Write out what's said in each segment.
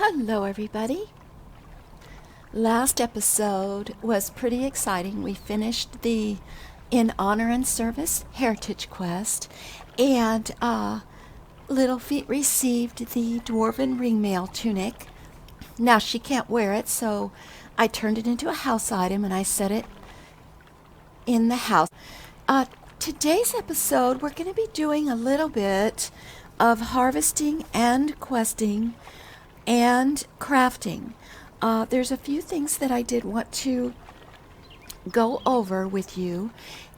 Hello, everybody. Last episode was pretty exciting. We finished the In Honor and Service Heritage Quest, and Littlefeet received the Dwarven Ringmail tunic. Now she can't wear it, so I turned it into a house item and I set it in the house. Today's episode, we're going to be doing a little bit of harvesting and questing and crafting. There's a few things that I did want to go over with you,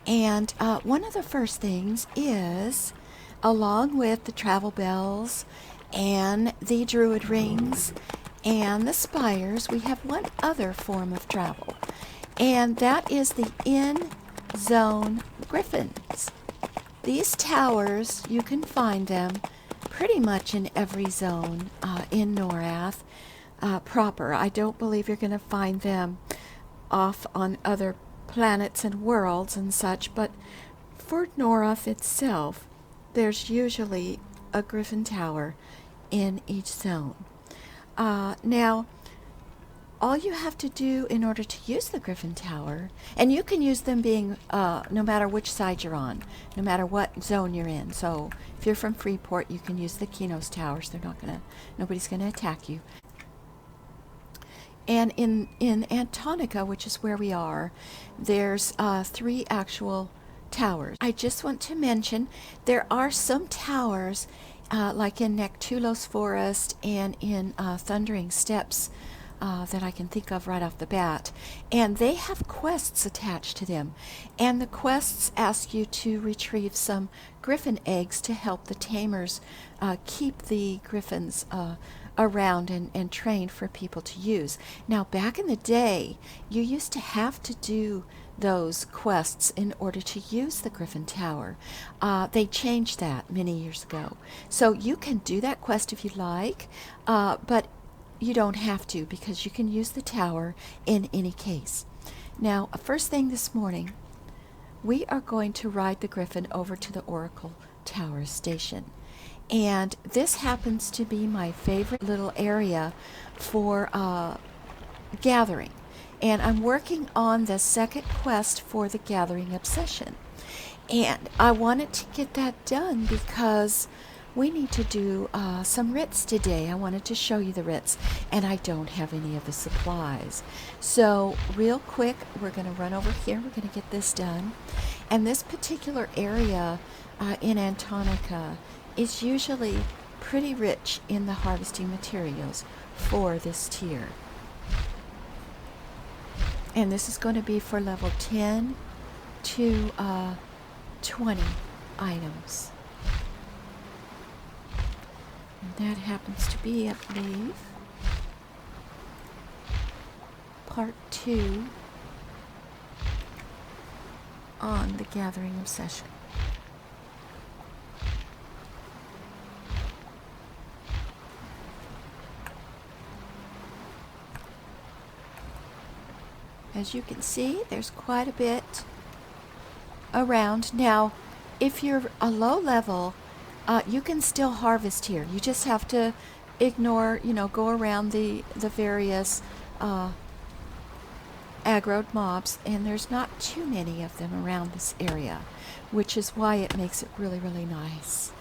and one of the first things is, along with the travel bells and the druid rings and the spires, we have one other form of travel, and that is the in-zone griffins. These towers, you can find them pretty much in every zone in Norath proper. I don't believe you're going to find them off on other planets and worlds and such, but for Norath itself, there's usually a Griffin tower in each zone. Now, all you have to do in order to use the Griffin Tower, and you can use them being no matter which side you're on, no matter what zone you're in. So if you're from Freeport, you can use the Kinos Towers. Nobody's gonna attack you. And in Antonica, which is where we are, there's 3 actual towers. I just want to mention there are some towers, like in Nectulos Forest and in Thundering Steps, that I can think of right off the bat, and they have quests attached to them, and the quests ask you to retrieve some griffin eggs to help the tamers keep the griffins around and trained for people to use. Now, back in the day, you used to have to do those quests in order to use the Griffin Tower. They changed that many years ago, so you can do that quest if you like, but you don't have to, because you can use the tower in any case. Now, first thing this morning, we are going to ride the Griffin over to the Oracle Tower station. And this happens to be my favorite little area for gathering. And I'm working on the second quest for the Gathering Obsession. And I wanted to get that done because we need to do some writs today. I wanted to show you the writs, and I don't have any of the supplies. So real quick, we're going to run over here. We're going to get this done. And this particular area in Antonica is usually pretty rich in the harvesting materials for this tier. And this is going to be for level 10 to 20 items. And that happens to be, I believe, part 2 on the Gathering Obsession. As you can see, there's quite a bit around. Now, if you're a low level, you can still harvest here. You just have to ignore, go around the various aggroed mobs, and there's not too many of them around this area, which is why it makes it really, really nice.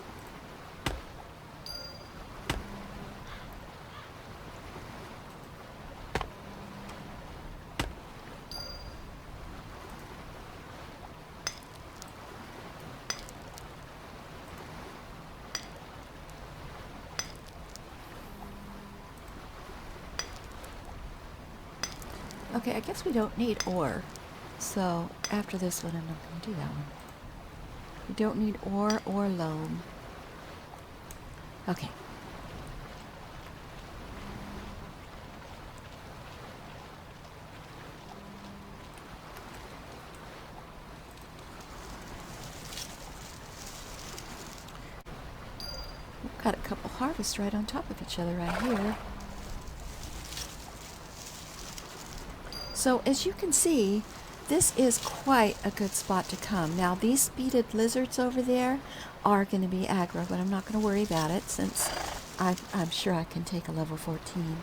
Okay, I guess we don't need ore, so after this one I'm not going to do that one. We don't need ore or loam. Okay. We've got a couple harvests right on top of each other right here. So as you can see, this is quite a good spot to come. Now these beaded lizards over there are going to be aggro, but I'm not going to worry about it since I'm sure I can take a level 14.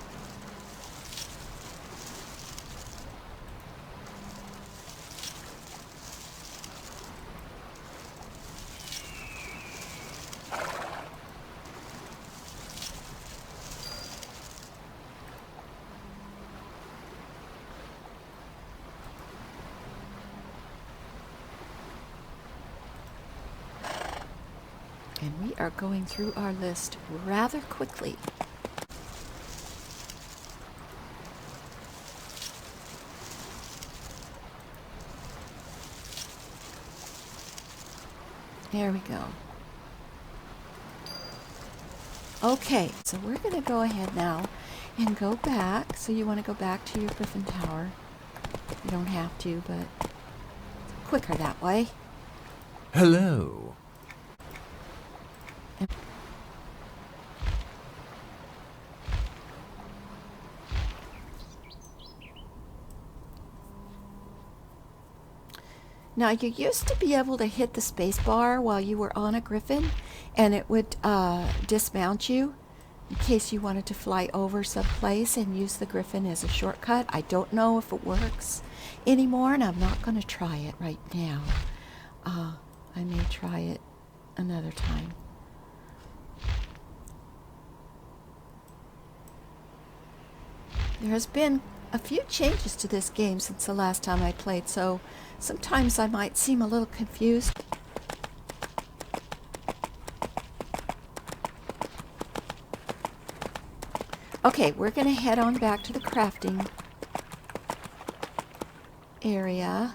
And we are going through our list rather quickly. There we go. Okay, so we're going to go ahead now and go back. So you want to go back to your Griffin Tower. You don't have to, but it's quicker that way. Hello. Now, you used to be able to hit the space bar while you were on a Griffin, and it would dismount you in case you wanted to fly over someplace and use the Griffin as a shortcut. I don't know if it works anymore, and I'm not going to try it right now. I may try it another time. There has been a few changes to this game since the last time I played, so sometimes I might seem a little confused. Okay, we're going to head on back to the crafting area.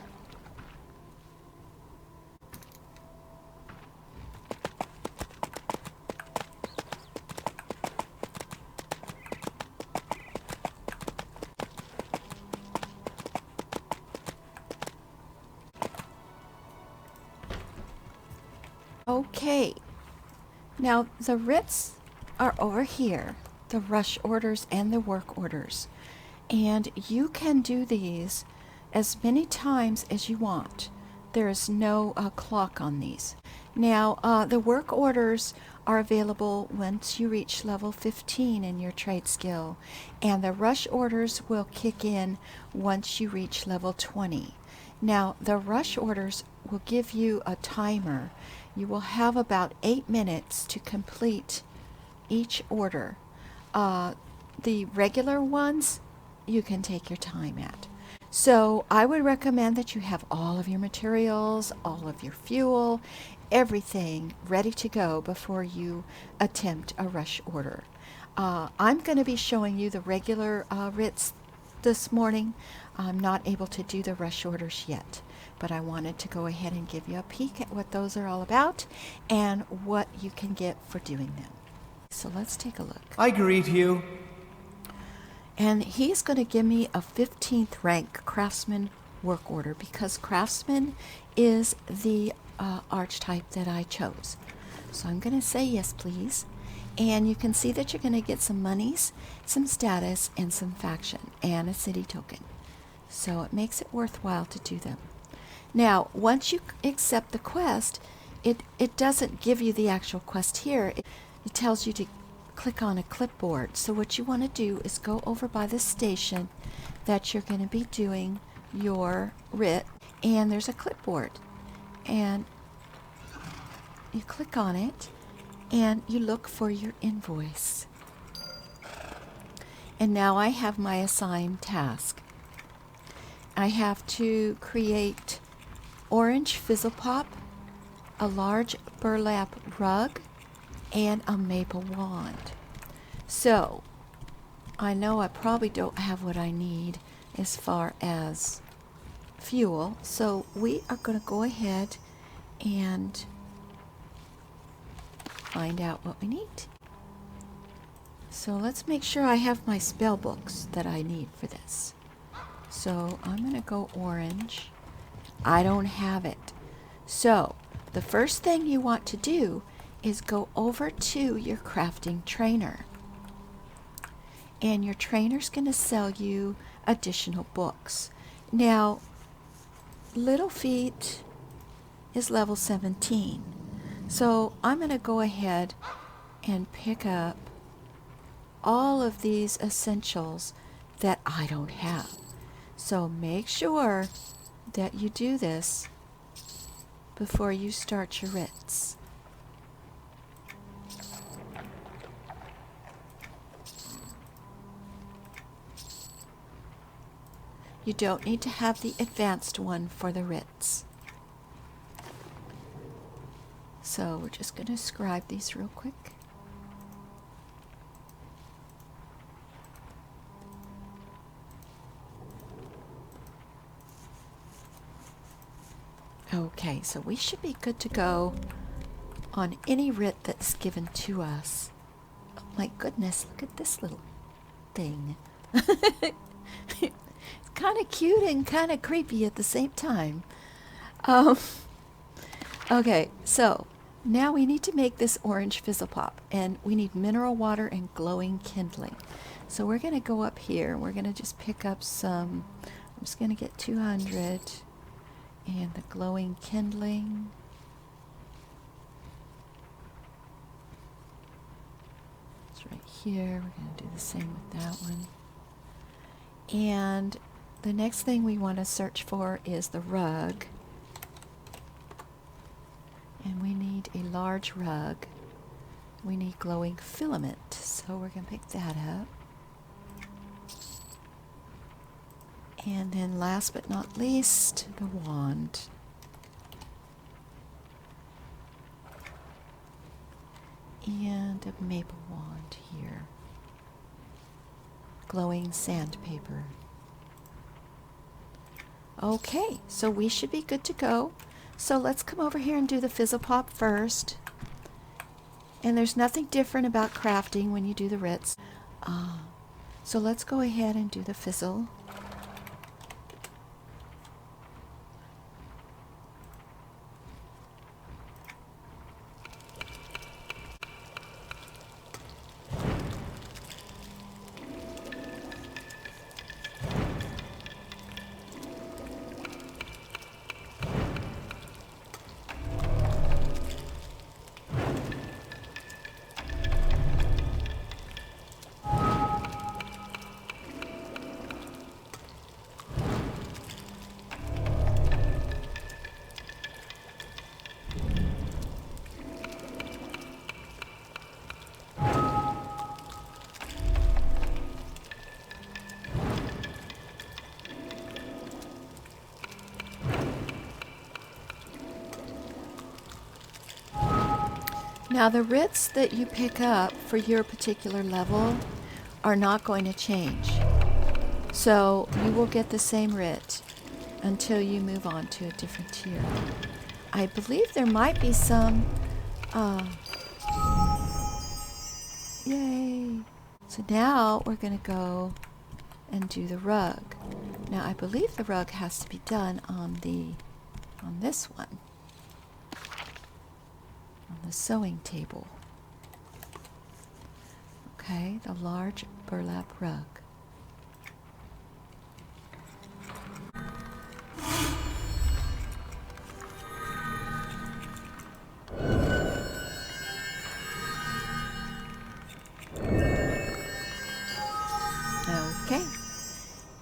Okay, now the writs are over here, the rush orders and the work orders, and you can do these as many times as you want. There is no clock on these. Now, the work orders are available once you reach level 15 in your trade skill, and the rush orders will kick in once you reach level 20. Now, the rush orders will give you a timer. You will have about 8 minutes to complete each order. The regular ones, you can take your time at. So I would recommend that you have all of your materials, all of your fuel, everything ready to go before you attempt a rush order. I'm going to be showing you the regular writs this morning. I'm not able to do the rush orders yet, but I wanted to go ahead and give you a peek at what those are all about and what you can get for doing them. So let's take a look. I greet you. And he's going to give me a 15th rank craftsman work order because craftsman is the archetype that I chose. So I'm going to say yes, please. And you can see that you're going to get some monies, some status, and some faction, and a city token. So it makes it worthwhile to do them. Now, once you accept the quest, it doesn't give you the actual quest here. It tells you to click on a clipboard. So what you want to do is go over by the station that you're going to be doing your writ, and there's a clipboard. And you click on it, and you look for your invoice. And now I have my assigned task. I have to create orange fizzle pop, a large burlap rug, and a maple wand. So I know I probably don't have what I need as far as fuel, so we are going to go ahead and find out what we need. So let's make sure I have my spell books that I need for this. So I'm going to go orange. I don't have it. So the first thing you want to do is go over to your crafting trainer. And your trainer's going to sell you additional books. Now, Littlefeet is level 17. So I'm going to go ahead and pick up all of these essentials that I don't have. So make sure that you do this before you start your writs. You don't need to have the advanced one for the writs. So we're just going to scribe these real quick. Okay, so we should be good to go on any writ that's given to us. Oh my goodness, look at this little thing. It's kind of cute and kind of creepy at the same time. Okay, so now we need to make this orange fizzle pop, and we need mineral water and glowing kindling. So we're going to go up here, and we're going to just pick up some. I'm just going to get 200. And the glowing kindling. It's right here. We're going to do the same with that one. And the next thing we want to search for is the rug. And we need a large rug. We need glowing filament. So we're going to pick that up. And then last but not least, the wand. And a maple wand here. Glowing sandpaper. Okay, so we should be good to go. So let's come over here and do the fizzle pop first. And there's nothing different about crafting when you do the writs. So let's go ahead and do the fizzle. Now the writs that you pick up for your particular level are not going to change. So you will get the same writ until you move on to a different tier. I believe there might be some... Yay! So now we're going to go and do the rug. Now I believe the rug has to be done on this one. On the sewing table. Okay, the large burlap rug. Okay,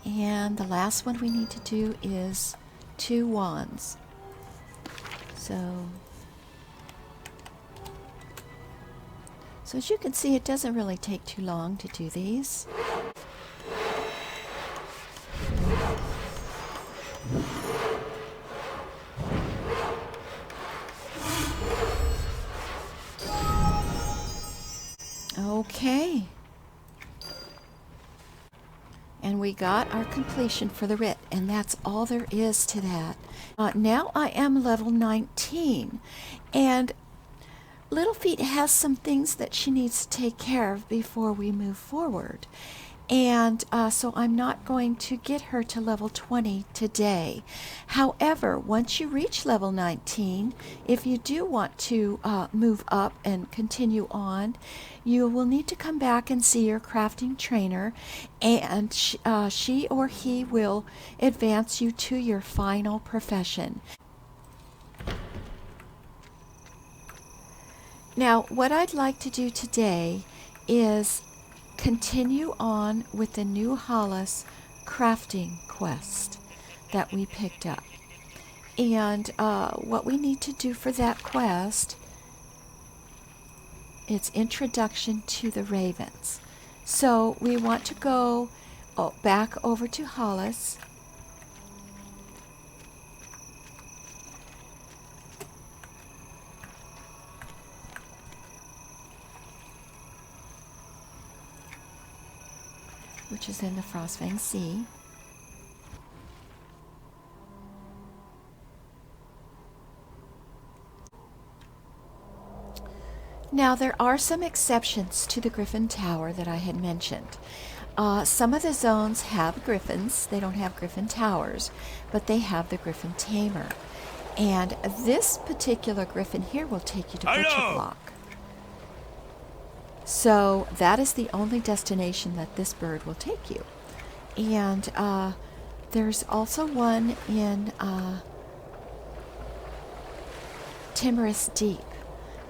and the last one we need to do is 2 wands. So as you can see, it doesn't really take too long to do these. Okay. And we got our completion for the writ, and that's all there is to that. Now I am level 19, and Littlefeet has some things that she needs to take care of before we move forward. And so I'm not going to get her to level 20 today. However, once you reach level 19, if you do want to move up and continue on, you will need to come back and see your crafting trainer, and she or he will advance you to your final profession. Now, what I'd like to do today is continue on with the New Hollis crafting quest that we picked up. And what we need to do for that quest, it's Introduction to the Ravens. So we want to go back over to Hollis. Which is in the Frostfang Sea. Now, there are some exceptions to the Griffin Tower that I had mentioned. Some of the zones have griffins. They don't have Griffin Towers, but they have the Griffin Tamer. And this particular griffin here will take you to Butcher Block. So that is the only destination that this bird will take you. And there's also one in Timorous Deep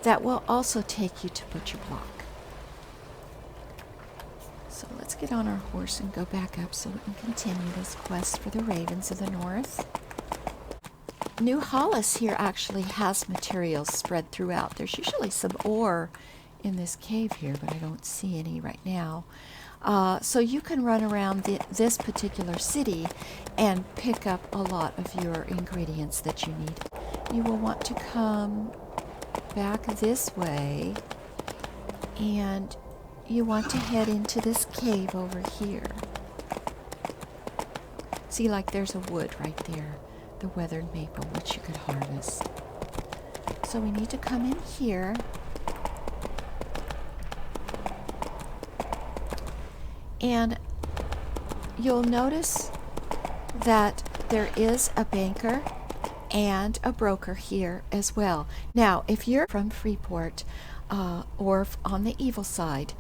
that will also take you to Butcher Block. So let's get on our horse and go back up so we can continue this quest for the Ravens of the North. New Hollis here actually has materials spread throughout. There's usually some ore in this cave here, but I don't see any right now. So you can run around this particular city and pick up a lot of your ingredients that you need. You will want to come back this way, and you want to head into this cave over here. See, like there's a wood right there, the weathered maple, which you could harvest. So we need to come in here. And you'll notice that there is a banker and a broker here as well. Now, if you're from Freeport or on the evil side,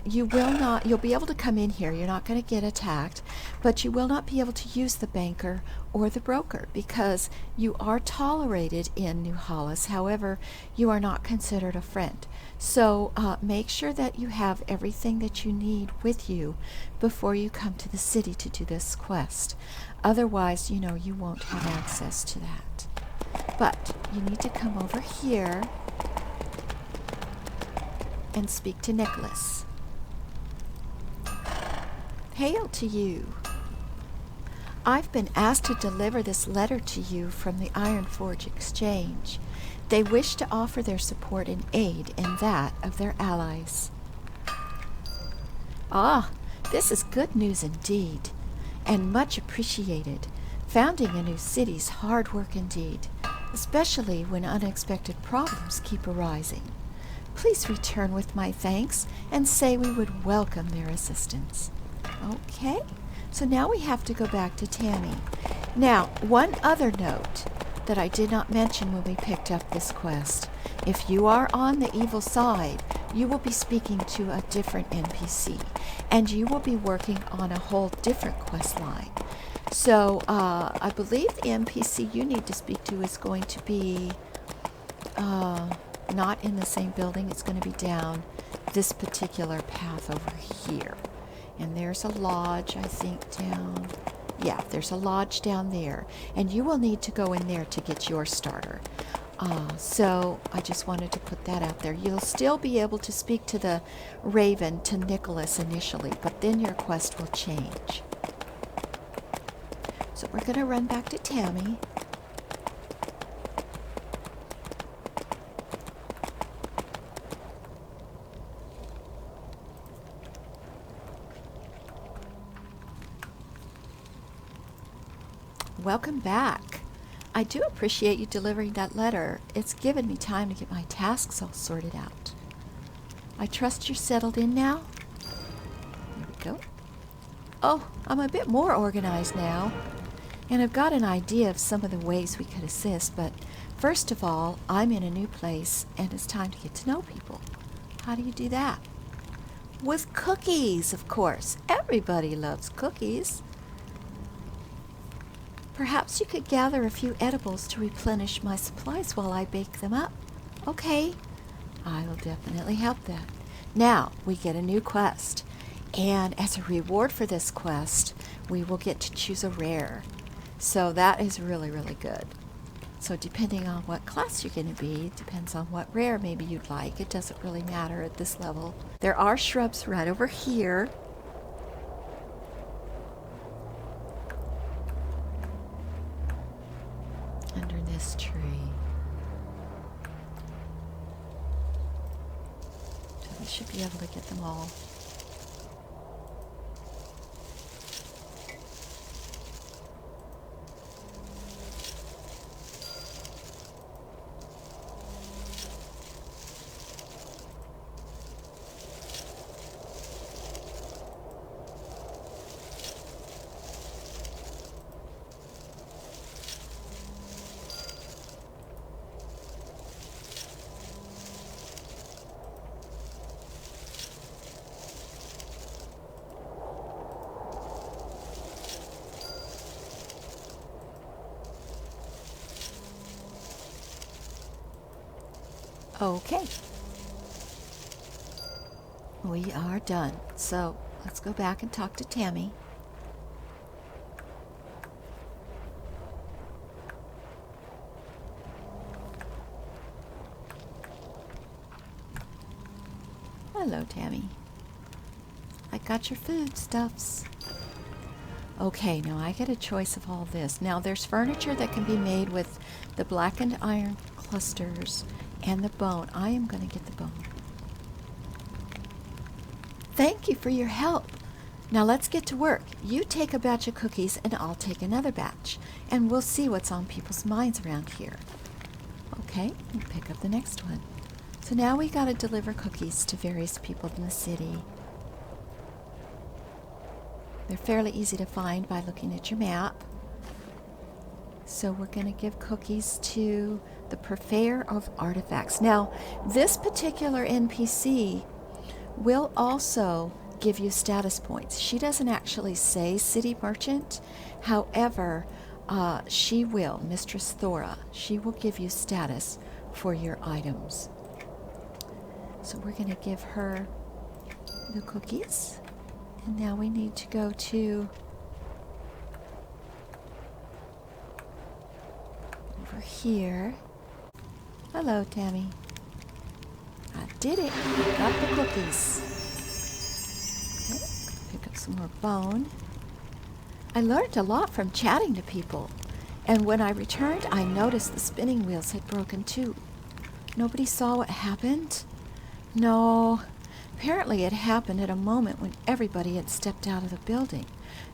you'll be able to come in here. You're not going to get attacked, but you will not be able to use the banker or the broker because you are tolerated in New Hollis. However, you are not considered a friend. So make sure that you have everything that you need with you before you come to the city to do this quest. Otherwise, you won't have access to that. But you need to come over here and speak to Nicholas. Hail to you. I've been asked to deliver this letter to you from the Ironforge Exchange. They wish to offer their support and aid in that of their allies. Ah, this is good news indeed, and much appreciated. Founding a new city's hard work indeed, especially when unexpected problems keep arising. Please return with my thanks and say we would welcome their assistance. Okay, so now we have to go back to Tammy. Now, one other note that I did not mention when we picked up this quest. If you are on the evil side, you will be speaking to a different NPC, and you will be working on a whole different quest line. So, I believe the NPC you need to speak to is going to be not in the same building. It's going to be down this particular path over here. And there's a lodge, I think, down... Yeah, there's a lodge down there. And you will need to go in there to get your starter. So I just wanted to put that out there. You'll still be able to speak to the Raven, to Nicholas initially, but then your quest will change. So we're going to run back to Tammy. Welcome back. I do appreciate you delivering that letter. It's given me time to get my tasks all sorted out. I trust you're settled in now? Here we go. Oh, I'm a bit more organized now. And I've got an idea of some of the ways we could assist, but first of all, I'm in a new place and it's time to get to know people. How do you do that? With cookies, of course. Everybody loves cookies. Perhaps you could gather a few edibles to replenish my supplies while I bake them up. Okay, I will definitely help that. Now, we get a new quest. And as a reward for this quest, we will get to choose a rare. So that is really, really good. So depending on what class you're going to be, depends on what rare maybe you'd like. It doesn't really matter at this level. There are shrubs right over here. Under this tree. So we should be able to get them all. Okay. We are done. So let's go back and talk to Tammy. Hello, Tammy. I got your foodstuffs. Okay, now I get a choice of all this. Now there's furniture that can be made with the blackened iron clusters and the bone. I am going to get the bone. Thank you for your help. Now let's get to work. You take a batch of cookies and I'll take another batch. And we'll see what's on people's minds around here. Okay, we'll pick up the next one. So now we got to deliver cookies to various people in the city. They're fairly easy to find by looking at your map. So we're going to give cookies to the Purveyor of Artifacts. Now, this particular NPC will also give you status points. She doesn't actually say City Merchant. However, she will, Mistress Thora, she will give you status for your items. So we're going to give her the cookies. And now we need to go to over here. Hello, Tammy. I did it. I got the cookies. Okay, pick up some more bone. I learned a lot from chatting to people. And when I returned, I noticed the spinning wheels had broken too. Nobody saw what happened? No. Apparently it happened at a moment when everybody had stepped out of the building.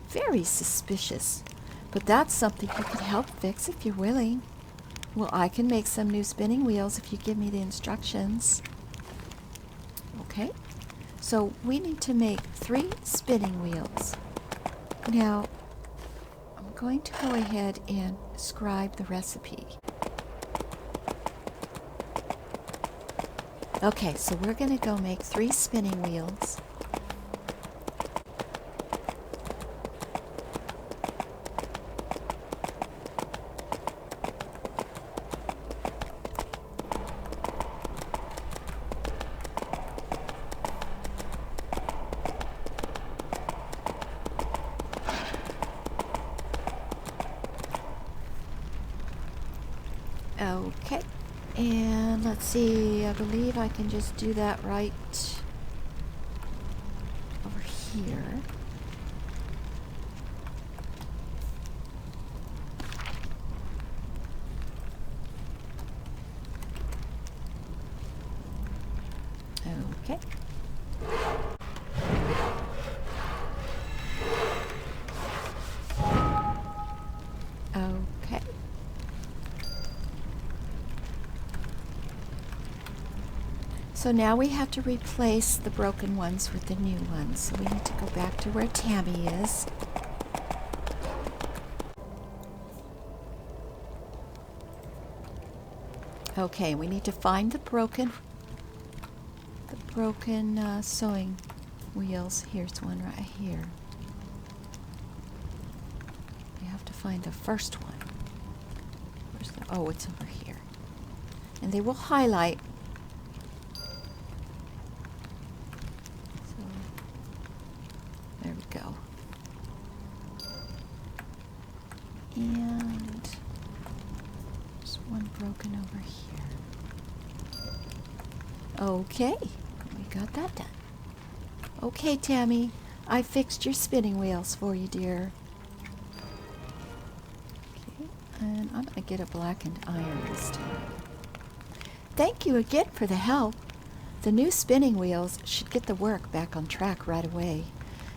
Very suspicious. But that's something you could help fix if you're willing. Well, I can make some new spinning wheels if you give me the instructions. Okay. So we need to make 3 spinning wheels. Now, I'm going to go ahead and scribe the recipe. Okay, so we're going to go make 3 spinning wheels. Okay. And let's see, I believe I can just do that right over here. Okay. Okay. So now we have to replace the broken ones with the new ones. So we need to go back to where Tammy is. Okay, we need to find the broken sewing wheels. Here's one right here. You have to find the first one. Where's the, oh, it's over here. And they will highlight. broken over here. Okay, we got that done. Okay, Tammy, I fixed your spinning wheels for you, dear. Okay, and I'm going to get a blackened iron this time. Thank you again for the help. The new spinning wheels should get the work back on track right away.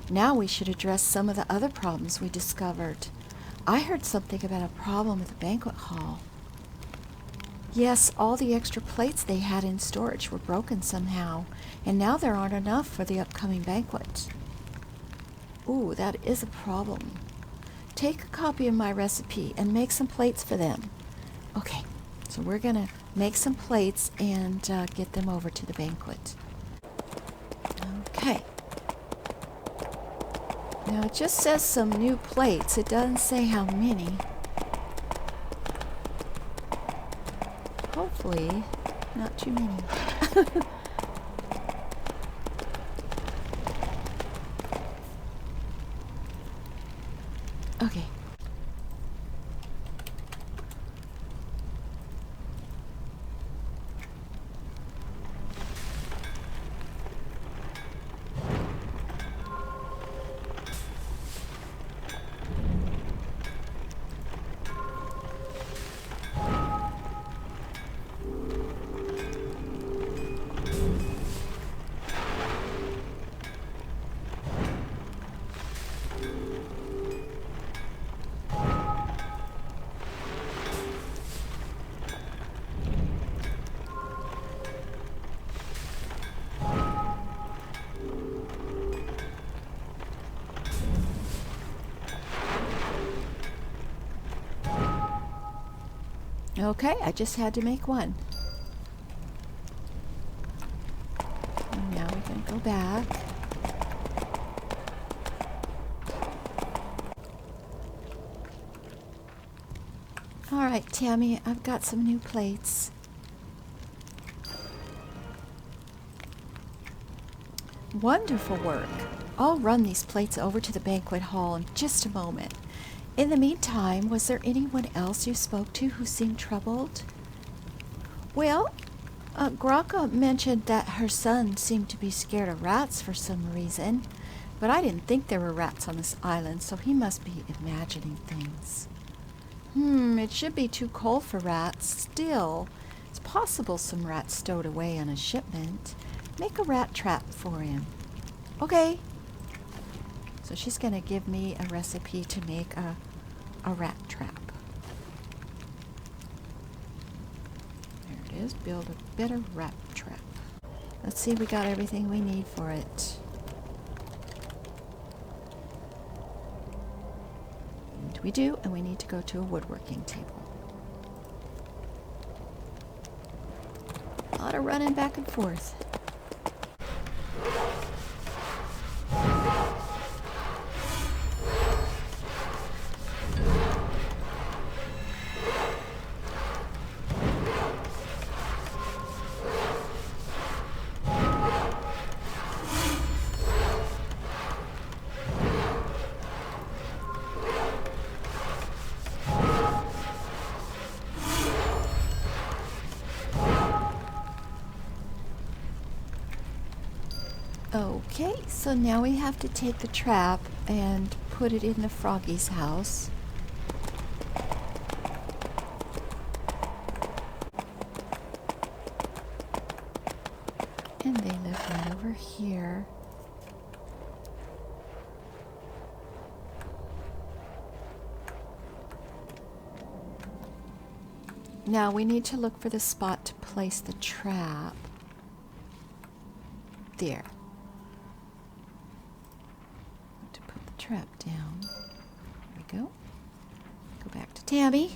Now we should address some of the other problems we discovered. I heard something about a problem with the banquet hall. Yes, all the extra plates they had in storage were broken somehow, and now there aren't enough for the upcoming banquet. Ooh, that is a problem. Take a copy of my recipe and make some plates for them. Okay, so we're going to make some plates and get them over to the banquet. Okay. Now it just says some new plates. It doesn't say how many. Hopefully, not too many. Okay. Okay, I just had to make one. And now we're going to go back. All right, Tammy, I've got some new plates. Wonderful work. I'll run these plates over to the banquet hall in just a moment. In the meantime, was there anyone else you spoke to who seemed troubled? Well, Graka mentioned that her son seemed to be scared of rats for some reason, but I didn't think there were rats on this island, so he must be imagining things. It should be too cold for rats. Still, it's possible some rats stowed away on a shipment. Make a rat trap for him. Okay. So she's going to give me a recipe to make a rat trap. There it is. Build a better rat trap. Let's see, we got everything we need for it. And we do, and we need to go to a woodworking table. A lot of running back and forth. Okay, so now we have to take the trap and put it in the froggy's house. And they live right over here. Now we need to look for the spot to place the trap. There. To put the trap down. There we go. Go back to Tammy.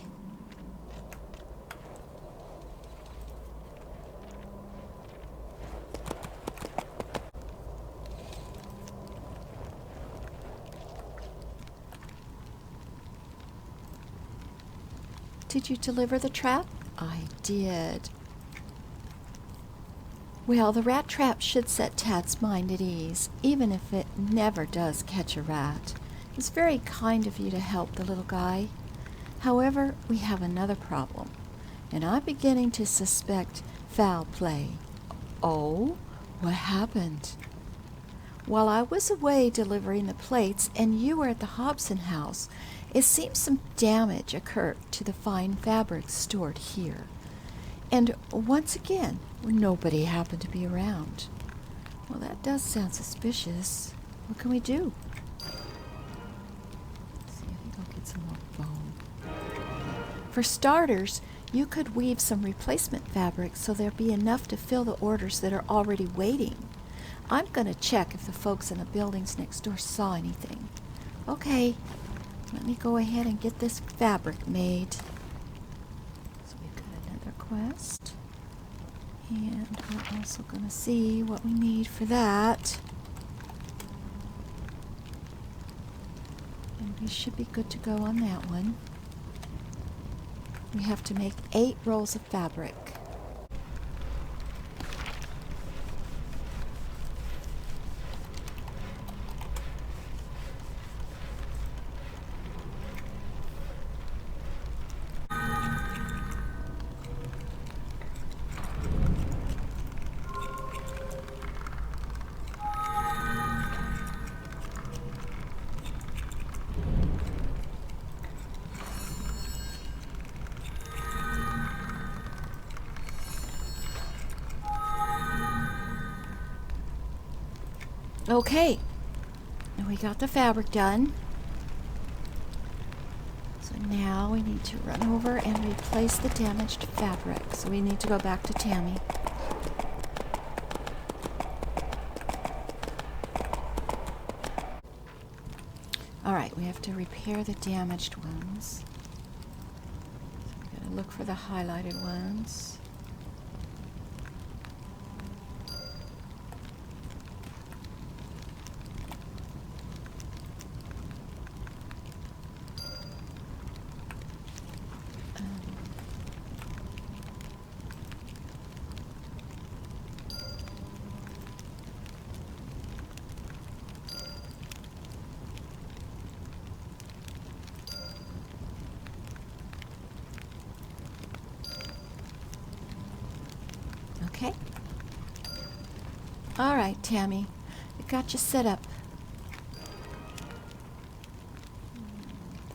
Did you deliver the trap? I did. Well, the rat trap should set Tad's mind at ease, even if it never does catch a rat. It's very kind of you to help the little guy. However, we have another problem, and I'm beginning to suspect foul play. Oh, what happened? While I was away delivering the plates and you were at the Hobson house, it seems some damage occurred to the fine fabrics stored here. And once again, nobody happened to be around. Well, that does sound suspicious. What can we do? Let's see, I think I'll get some more bone. For starters, you could weave some replacement fabric so there'll be enough to fill the orders that are already waiting. I'm going to check if the folks in the buildings next door saw anything. Okay, let me go ahead and get this fabric made. So we've got another quest. And we're also going to see what we need for that. And we should be good to go on that one. We have to make 8 rolls of fabric. Okay, and we got the fabric done. So now we need to run over and replace the damaged fabric. So we need to go back to Tammy. Alright, we have to repair the damaged ones. So we're going to look for the highlighted ones. Okay. All right, Tammy. I got you set up.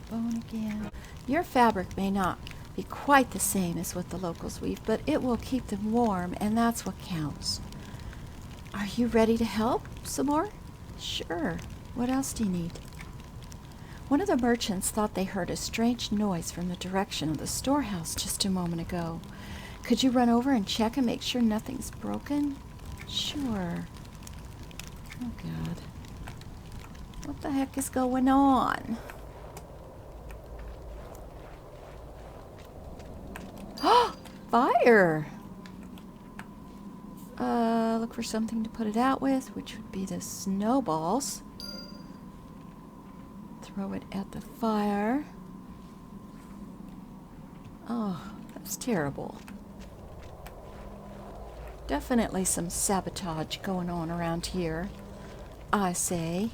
Bone again. Your fabric may not be quite the same as what the locals weave, but it will keep them warm, and that's what counts. Are you ready to help some more? Sure. What else do you need? One of the merchants thought they heard a strange noise from the direction of the storehouse just a moment ago. Could you run over and check and make sure nothing's broken? Sure. Oh, God. What the heck is going on? Fire! Look for something to put it out with, which would be the snowballs. Throw it at the fire. Oh, that's terrible. Definitely some sabotage going on around here, I say.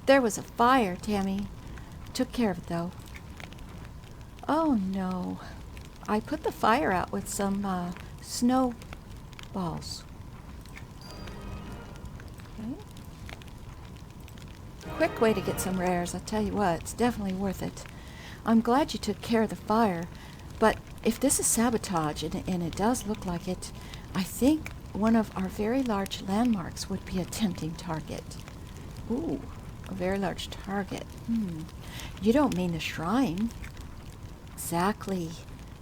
There was a fire, Tammy. Took care of it, though. Oh, no. I put the fire out with some snowballs. Okay. Quick way to get some rares, I tell you what. It's definitely worth it. I'm glad you took care of the fire, but if this is sabotage, and it does look like it, I think one of our very large landmarks would be a tempting target. Ooh, a very large target. You don't mean the shrine? Exactly.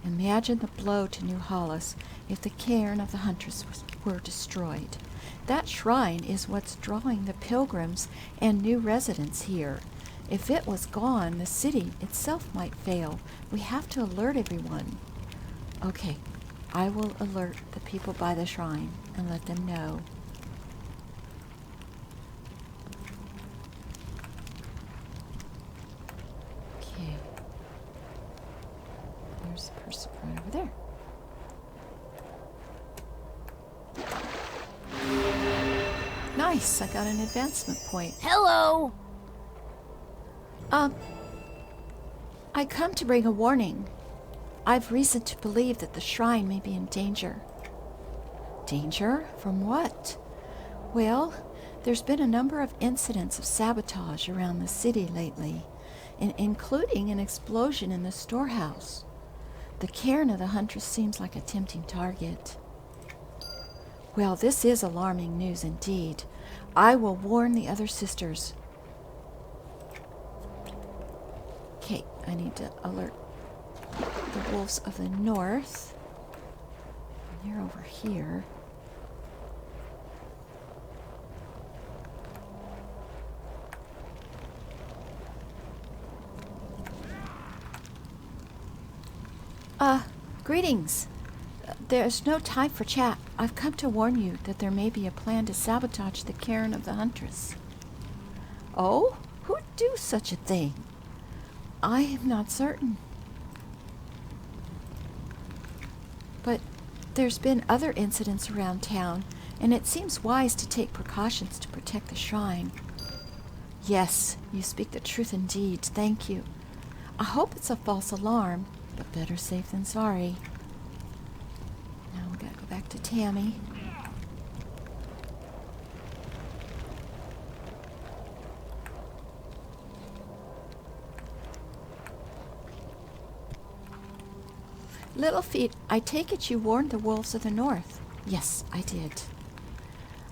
Imagine the blow to New Hollis if the cairn of the Huntress were destroyed. That shrine is what's drawing the pilgrims and new residents here. If it was gone, the city itself might fail. We have to alert everyone. Okay, I will alert the people by the shrine and let them know. Okay. There's the person right over there. Nice, I got an advancement point. Hello! I come to bring a warning. I've reason to believe that the shrine may be in danger. Danger? From what? Well, there's been a number of incidents of sabotage around the city lately, including an explosion in the storehouse. The cairn of the Huntress seems like a tempting target. Well, this is alarming news indeed. I will warn the other sisters. Okay, I need to alert the wolves of the north. They're over here. Greetings. There's no time for chat. I've come to warn you that there may be a plan to sabotage the cairn of the Huntress. Oh? Who'd do such a thing? I am not certain. But there's been other incidents around town, and it seems wise to take precautions to protect the shrine. Yes, you speak the truth indeed. Thank you. I hope it's a false alarm, but better safe than sorry. Now we gotta go back to Tammy. Littlefeet, I take it you warned the wolves of the north. Yes, I did.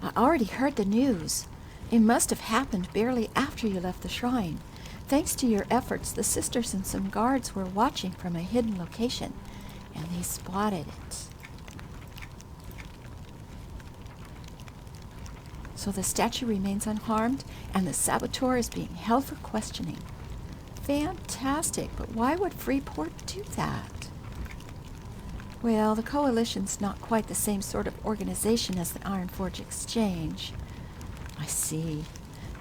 I already heard the news. It must have happened barely after you left the shrine. Thanks to your efforts, the sisters and some guards were watching from a hidden location, and they spotted it. So the statue remains unharmed, and the saboteur is being held for questioning. Fantastic, but why would Freeport do that? Well, the Coalition's not quite the same sort of organization as the Ironforge Exchange. I see.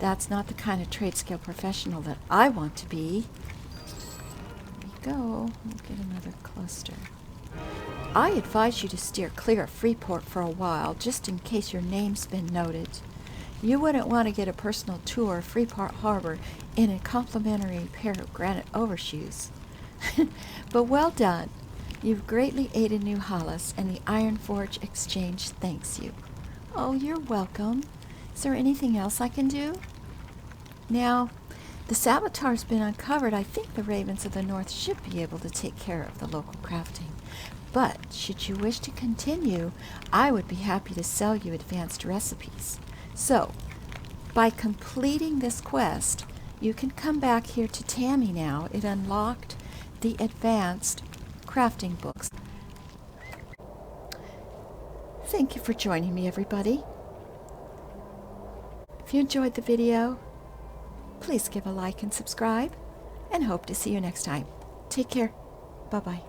That's not the kind of Tradeskill professional that I want to be. There we go. We'll get another cluster. I advise you to steer clear of Freeport for a while, just in case your name's been noted. You wouldn't want to get a personal tour of Freeport Harbor in a complimentary pair of granite overshoes. But well done. You've greatly aided New Hollis, and the Ironforge Exchange thanks you. Oh, you're welcome. Is there anything else I can do? Now, the saboteur's been uncovered. I think the Ravens of the North should be able to take care of the local crafting. But should you wish to continue, I would be happy to sell you advanced recipes. So, by completing this quest, you can come back here to Tammy now. It unlocked the advanced crafting books. Thank you for joining me, everybody. If you enjoyed the video, please give a like and subscribe, and hope to see you next time. Take care. Bye-bye.